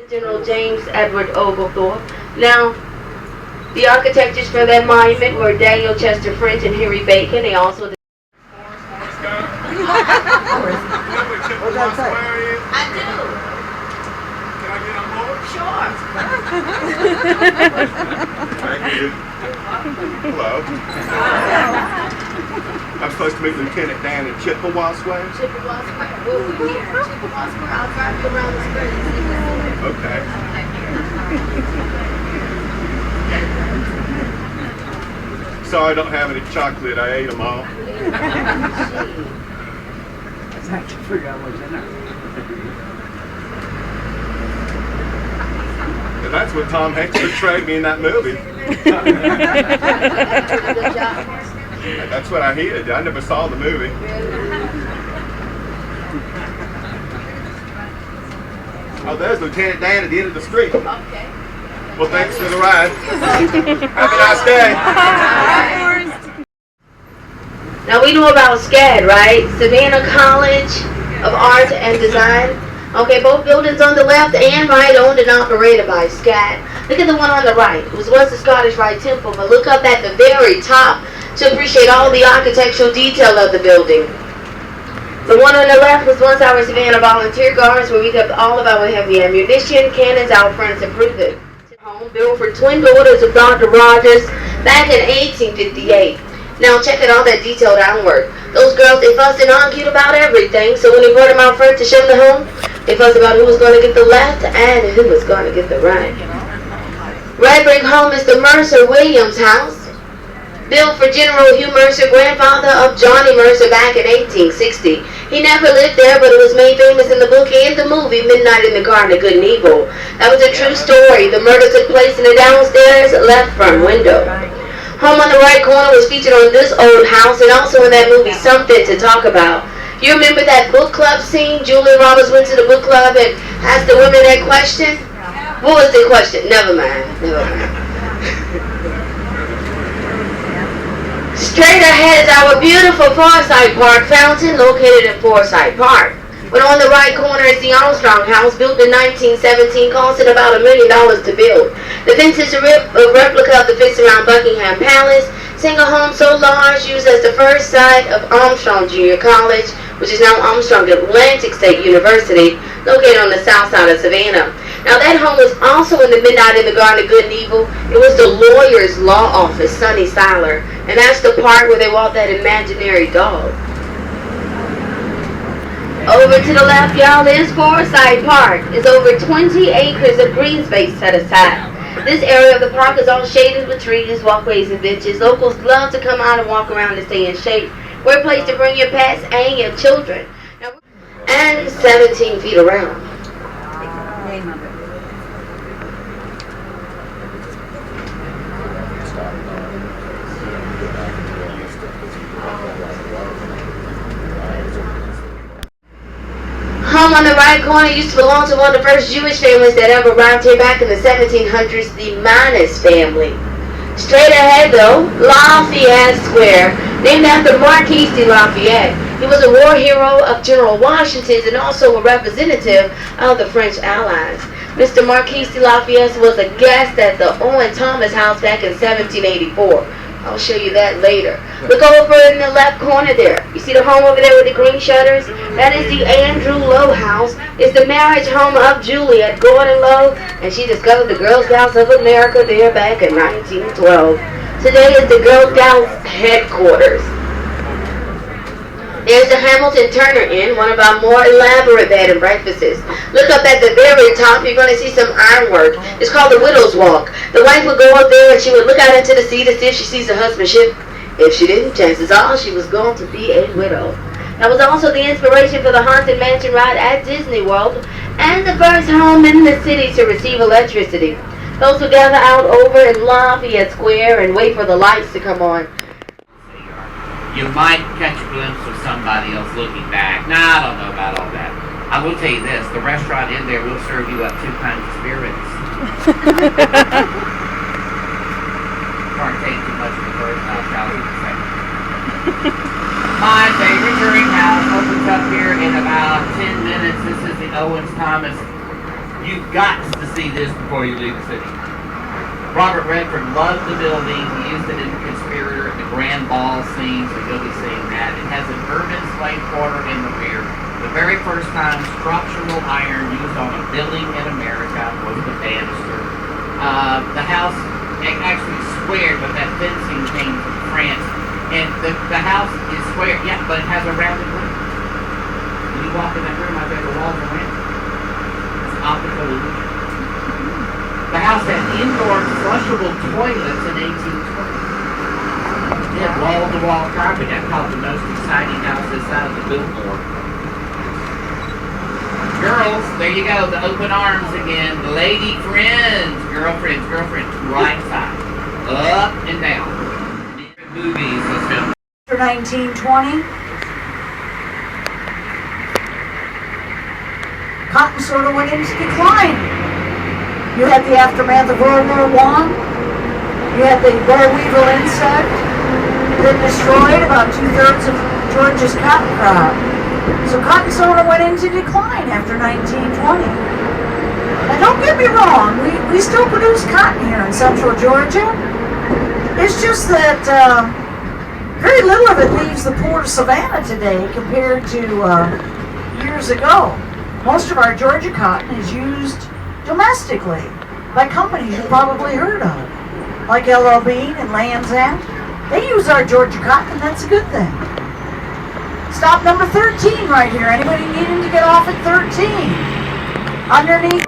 General James Edward Oglethorpe. Now, the architects for that monument were Daniel Chester French and Henry Bacon. They also did. I do. Can I get on board? Sure. Thank you. Hello. I'm supposed to meet Lieutenant Dan in Chippewa Square? Chippewa Square. We'll be here. Chippewa Square. I'll drive you around the square. Okay. Sorry I don't have any chocolate. I ate them all. That's how you figure out what's in there. And that's what Tom Hanks portrayed me in that movie. Good job. That's what I hear. I never saw the movie. Oh, there's Lieutenant Dan at the end of the street. Okay. Well, thanks for the ride. Have a nice day. Now we know about SCAD, right? Savannah College of Art and Design. Okay, both buildings on the left and right owned and operated by SCAD. Look at the one on the right. It was once the Scottish Rite Temple, but look up at the very top to appreciate all the architectural detail of the building. The one on the left was once our Savannah Volunteer Guards, where we kept all of our heavy ammunition, cannons, out fronts, and prove home built for twin daughters of Dr. Rogers back in 1858. Now check out all that detailed ironwork. Those girls, they fussed and argued about everything, so when they brought them out front to show them the home, they fussed about who was going to get the left and who was going to get the right. Red brick home is the Mercer Williams house, built for General Hugh Mercer, grandfather of Johnny Mercer, back in 1860. He never lived there, but it was made famous in the book and the movie Midnight in the Garden of Good and Evil. That was a true story. The murder took place in the downstairs left front window. Home on the right corner was featured on this old house and also in that movie Something to Talk About. You remember that book club scene? Julia Roberts went to the book club and asked the women that question? What was the question? Never mind. Straight ahead is our beautiful Forsyth Park fountain located in Forsyth Park. But on the right corner is the Armstrong House, built in 1917, costing about $1 million to build. The fence is a replica of the fence around Buckingham Palace. Single home so large, used as the first site of Armstrong Junior College, which is now Armstrong Atlantic State University, located on the south side of Savannah. Now that home was also in the Midnight in the Garden of Good and Evil. It was the lawyer's law office, Sonny Siler, and that's the part where they walked that imaginary dog. Over to the left, y'all, is Forsyth Park. It's over 20 acres of green space set aside. This area of the park is all shaded with trees, walkways, and benches. Locals love to come out and walk around and stay in shape. We're a place to bring your pets and your children. And 17 feet around. Home on the right corner used to belong to one of the first Jewish families that ever arrived here back in the 1700s, the Manus family. Straight ahead, though, Lafayette Square, named after Marquis de Lafayette. He was a war hero of General Washington's and also a representative of the French Allies. Mr. Marquis de Lafayette was a guest at the Owen Thomas House back in 1784. I'll show you that later. Look over in the left corner there. You see the home over there with the green shutters? That is the Andrew Lowe house. It's the marriage home of Juliet Gordon Lowe, and she discovered the Girl Scouts of America there back in 1912. Today is the Girl Scouts headquarters. There's the Hamilton Turner Inn, one of our more elaborate bed and breakfasts. Look up at the very top, you're going to see some ironwork. It's called the Widow's Walk. The wife would go up there and she would look out into the sea to see if she sees her husband ship. If she didn't, chances are she was going to be a widow. That was also the inspiration for the Haunted Mansion ride at Disney World and the first home in the city to receive electricity. Those who gather out over in Lafayette Square and wait for the lights to come on. You might catch a glimpse of somebody else looking back. Nah, I don't know about all that. I will tell you this, the restaurant in there will serve you up 2 kinds of spirits. Partake too much of the first, I'll tell you the second. My favorite drink house opens up here in about 10 minutes. This is the Owens Thomas. You've got to see this before you leave the city. Robert Redford loved the building. He used it in The Conspirator, the grand ball scene, so you'll be seeing that. It has an urban slave quarter in the rear. The very first time structural iron used on a building in America was the banister. The house actually squared, but that fencing came from France. And the house is square, yeah, but it has a rounded roof. When you walk in that room, I bet the walls are rounded. It's optical illusion. The house had indoor flushable toilets in 1820. It had wall-to-wall carpet. That's called the most exciting house this side of the billboard. Girls, there you go, the open arms again. Lady friends, girlfriends, right side, up and down. Movies, let's go. After 1920, cotton sort of went into decline. You had the aftermath of World War I. You had the boll weevil insect that destroyed about 2/3 of Georgia's cotton crop. So cotton sort of went into decline after 1920. Now don't get me wrong, we still produce cotton here in central Georgia. It's just that very little of it leaves the port of Savannah today compared to years ago. Most of our Georgia cotton is used domestically by companies you've probably heard of, like L.L. Bean and Land's End. They use our Georgia cotton, and that's a good thing. Stop number 13 right here. Anybody needing to get off at 13? Underneath